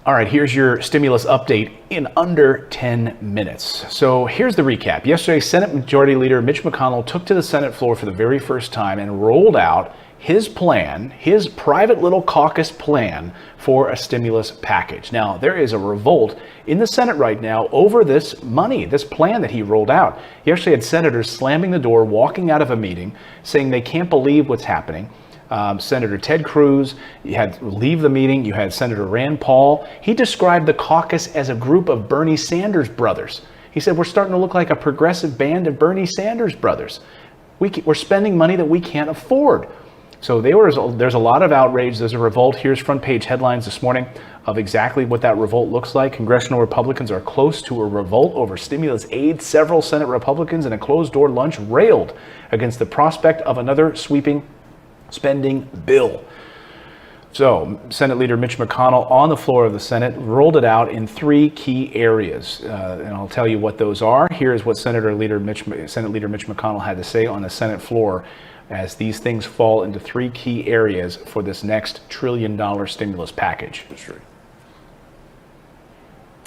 All right, here's your stimulus update in under 10 minutes. So here's the recap. Yesterday, Senate Majority Leader Mitch McConnell took to the Senate floor for the very first time and rolled out his plan, his private little caucus plan for a stimulus package. Now, there is a revolt in the Senate right now over this money, this plan that he rolled out. He actually had senators slamming the door, walking out of a meeting, saying they can't believe what's happening. Senator Ted Cruz, you had to leave the meeting. You had Senator Rand Paul. He described the caucus as a group of Bernie Sanders brothers. He said, we're starting to look like a progressive band of Bernie Sanders brothers. We're spending money that we can't afford. So there's a lot of outrage. There's a revolt. Here's front page headlines this morning of exactly what that revolt looks like. Congressional Republicans are close to a revolt over stimulus aid. Several Senate Republicans in a closed-door lunch railed against the prospect of another sweeping spending bill. So Senate Leader Mitch McConnell on the floor of the Senate rolled it out in three key areas. And I'll tell you what those are. Here's what Senate Leader Mitch McConnell had to say on the Senate floor as these things fall into three key areas for this next $1 trillion stimulus package.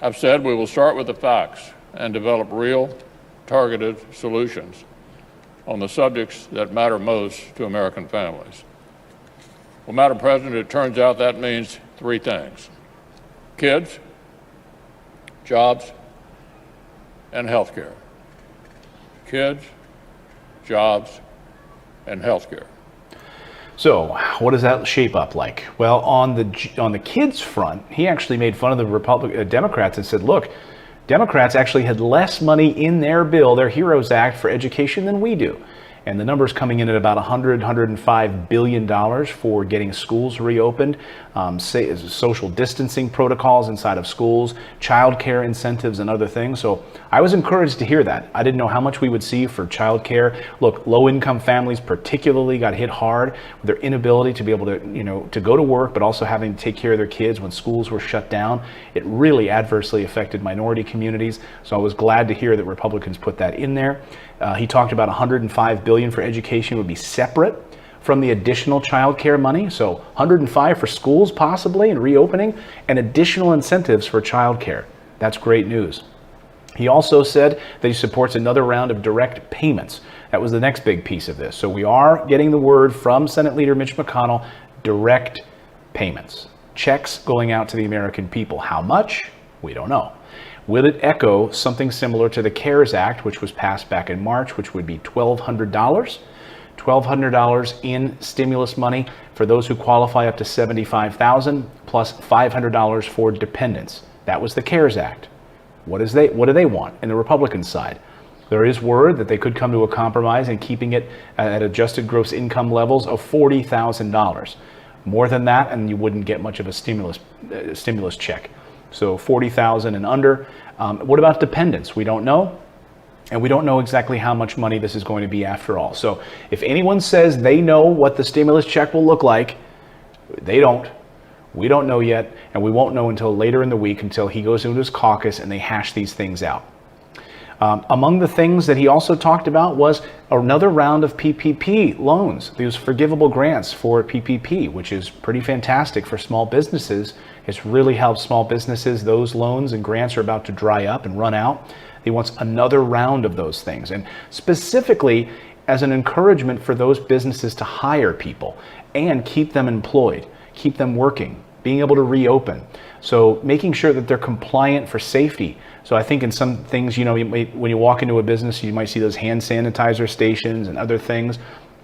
I've said we will start with the facts and develop real, targeted solutions on the subjects that matter most to American families. Well, Madam President, it turns out that means three things: kids, jobs, and health care. Kids, jobs, and health care. So what does that shape up like? Well, on the kids front, he actually made fun of the Democrats and said, look, Democrats actually had less money in their bill, their HEROES Act, for education than we do. And the number's coming in at about $105 billion for getting schools reopened, social distancing protocols inside of schools, child care incentives, and other things. So I was encouraged to hear that. I didn't know how much we would see for child care. Look, low-income families particularly got hit hard with their inability to be able to, to go to work, but also having to take care of their kids when schools were shut down. It really adversely affected minority communities. So I was glad to hear that Republicans put that in there. He talked about $105 billion for education would be separate from the additional child care money. So $105 for schools possibly and reopening, and additional incentives for child care. That's great news. He also said that he supports another round of direct payments. That was the next big piece of this. So we are getting the word from Senate Leader Mitch McConnell, direct payments. Checks going out to the American people. How much? We don't know. Will it echo something similar to the CARES Act, which was passed back in March, which would be $1,200? $1,200 in stimulus money for those who qualify up to $75,000 plus $500 for dependents. That was the CARES Act. What do they want in the Republican side? There is word that they could come to a compromise in keeping it at adjusted gross income levels of $40,000. More than that, and you wouldn't get much of a stimulus check. So $40,000 and under. What about dependents? We don't know. And we don't know exactly how much money this is going to be after all. So if anyone says they know what the stimulus check will look like, they don't. We don't know yet. And we won't know until later in the week, until he goes into his caucus and they hash these things out. Among the things that he also talked about was another round of PPP loans, these forgivable grants for PPP, which is pretty fantastic for small businesses. It's really helped small businesses. Those loans and grants are about to dry up and run out. He wants another round of those things, and specifically as an encouragement for those businesses to hire people and keep them employed, keep them working, being able to reopen. So making sure that they're compliant for safety. So I think in some things, when you walk into a business, you might see those hand sanitizer stations and other things.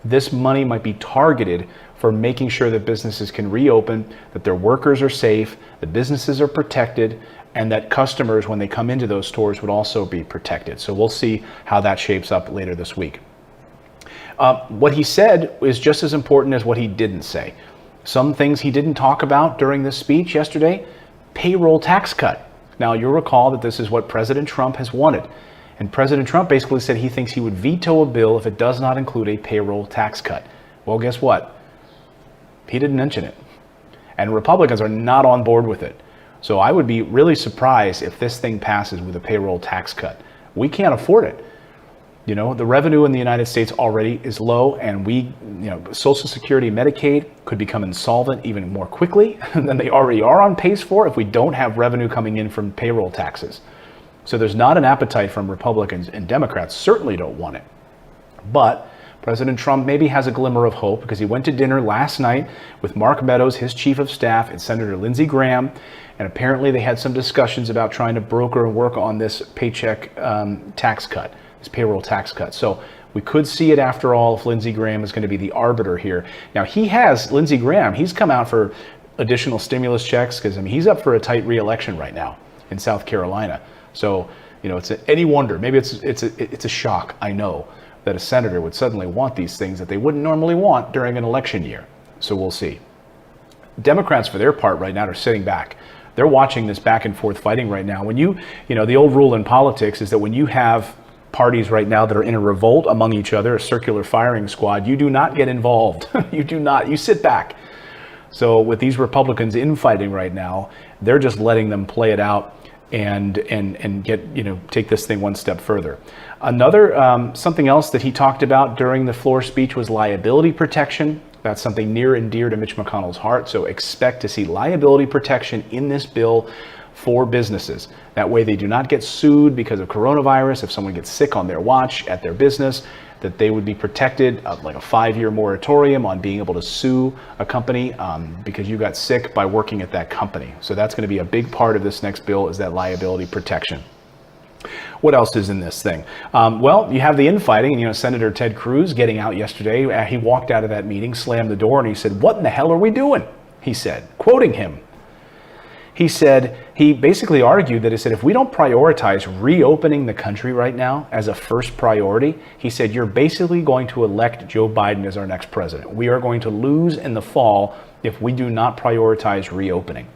This money might be targeted for making sure that businesses can reopen, that their workers are safe, the businesses are protected, and that customers, when they come into those stores, would also be protected. So we'll see how that shapes up later this week. What he said is just as important as what he didn't say. Some things he didn't talk about during this speech yesterday: payroll tax cut. Now, you'll recall that this is what President Trump has wanted. And President Trump basically said he thinks he would veto a bill if it does not include a payroll tax cut. Well, guess what? He didn't mention it. And Republicans are not on board with it. So I would be really surprised if this thing passes with a payroll tax cut. We can't afford it. You know, the revenue in the United States already is low, and Social Security, Medicaid could become insolvent even more quickly than they already are on pace for if we don't have revenue coming in from payroll taxes. So there's not an appetite from Republicans, and Democrats certainly don't want it. But President Trump maybe has a glimmer of hope because he went to dinner last night with Mark Meadows, his chief of staff, and Senator Lindsey Graham. And apparently they had some discussions about trying to broker and work on this paycheck tax cut, this payroll tax cut. So we could see it after all if Lindsey Graham is going to be the arbiter here. Now Lindsey Graham, he's come out for additional stimulus checks because he's up for a tight re-election right now in South Carolina. So, it's any wonder, maybe it's a shock, I know, that a senator would suddenly want these things that they wouldn't normally want during an election year. So we'll see. Democrats, for their part right now, are sitting back. They're watching this back and forth fighting right now. When the old rule in politics is that when you have parties right now that are in a revolt among each other, a circular firing squad, you do not get involved. You sit back. So with these Republicans infighting right now, they're just letting them play it out and take this thing one step further. Another something else that he talked about during the floor speech was liability protection. That's something near and dear to Mitch McConnell's heart. So expect to see liability protection in this bill for businesses. That way they do not get sued because of coronavirus. If someone gets sick on their watch at their business, that they would be protected, like a 5-year moratorium on being able to sue a company because you got sick by working at that company. So that's going to be a big part of this next bill, is that liability protection. What else is in this thing? You have the infighting, and Senator Ted Cruz getting out yesterday. He walked out of that meeting, slammed the door, and he said, "What in the hell are we doing?" He said, quoting him. He basically argued that if we don't prioritize reopening the country right now as a first priority, he said, you're basically going to elect Joe Biden as our next president. We are going to lose in the fall if we do not prioritize reopening.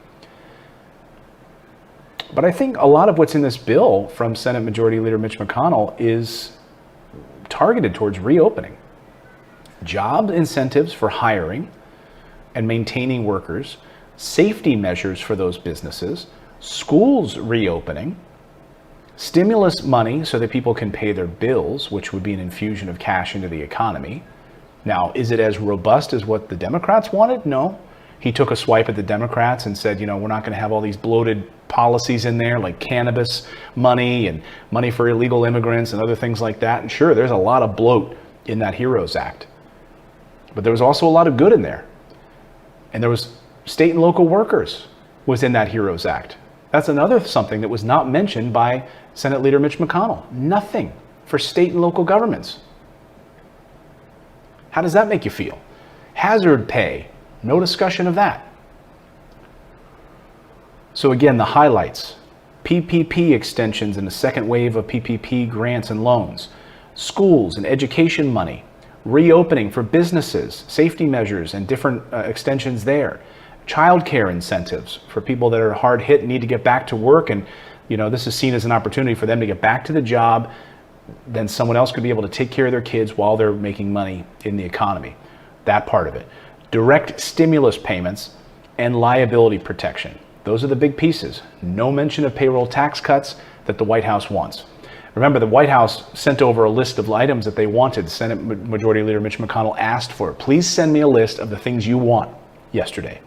But I think a lot of what's in this bill from Senate Majority Leader Mitch McConnell is targeted towards reopening. Job incentives for hiring and maintaining workers, safety measures for those businesses, schools reopening, stimulus money so that people can pay their bills, which would be an infusion of cash into the economy. Now, is it as robust as what the Democrats wanted? No. He took a swipe at the Democrats and said, we're not going to have all these bloated policies in there like cannabis money and money for illegal immigrants and other things like that. And sure, there's a lot of bloat in that HEROES Act. But there was also a lot of good in there. And there was state and local workers was in that HEROES Act. That's another something that was not mentioned by Senate Leader Mitch McConnell. Nothing for state and local governments. How does that make you feel? Hazard pay, no discussion of that. So again, the highlights: PPP extensions and a second wave of PPP grants and loans, schools and education money, reopening for businesses, safety measures and different extensions there, childcare incentives for people that are hard hit and need to get back to work. And, this is seen as an opportunity for them to get back to the job. Then someone else could be able to take care of their kids while they're making money in the economy. That part of it. Direct stimulus payments and liability protection. Those are the big pieces. No mention of payroll tax cuts that the White House wants. Remember, the White House sent over a list of items that they wanted. Senate Majority Leader Mitch McConnell asked for, please send me a list of the things you want, yesterday.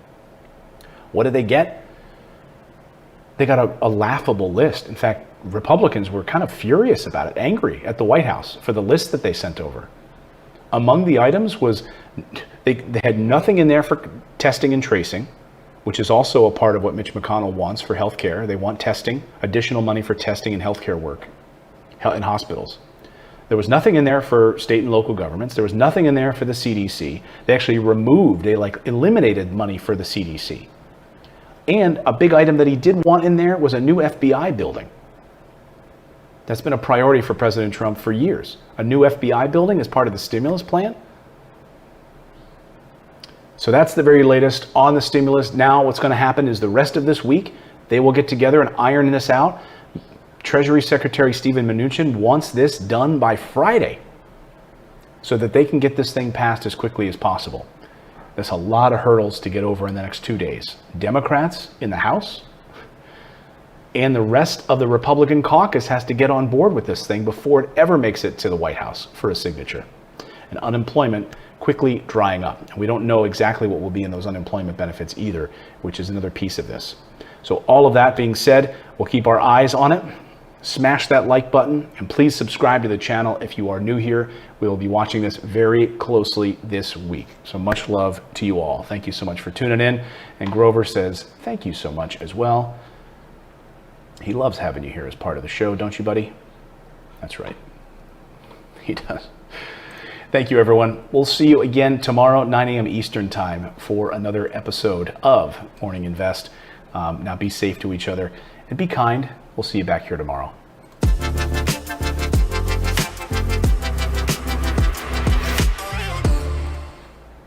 What did they get? They got a laughable list. In fact, Republicans were kind of furious about it, angry at the White House for the list that they sent over. Among the items was they had nothing in there for testing and tracing, which is also a part of what Mitch McConnell wants for healthcare. They want testing, additional money for testing and healthcare work in hospitals. There was nothing in there for state and local governments. There was nothing in there for the CDC. They actually eliminated money for the CDC. And a big item that he did want in there was a new FBI building. That's been a priority for President Trump for years. A new FBI building as part of the stimulus plan. So that's the very latest on the stimulus. Now what's going to happen is the rest of this week, they will get together and iron this out. Treasury Secretary Steven Mnuchin wants this done by Friday so that they can get this thing passed as quickly as possible. There's a lot of hurdles to get over in the next 2 days. Democrats in the House And the rest of the Republican caucus has to get on board with this thing before it ever makes it to the White House for a signature. And unemployment quickly drying up. And we don't know exactly what will be in those unemployment benefits either, which is another piece of this. So all of that being said, we'll keep our eyes on it. Smash that like button and please subscribe to the channel if you are new here. We will be watching this very closely this week. So much love to you all. Thank you so much for tuning in. And Grover says thank you so much as well. He loves having you here as part of the show, don't you, buddy? That's right. He does. Thank you, everyone. We'll see you again tomorrow, 9 a.m. Eastern time for another episode of Morning Invest. Now be safe to each other and be kind. We'll see you back here tomorrow.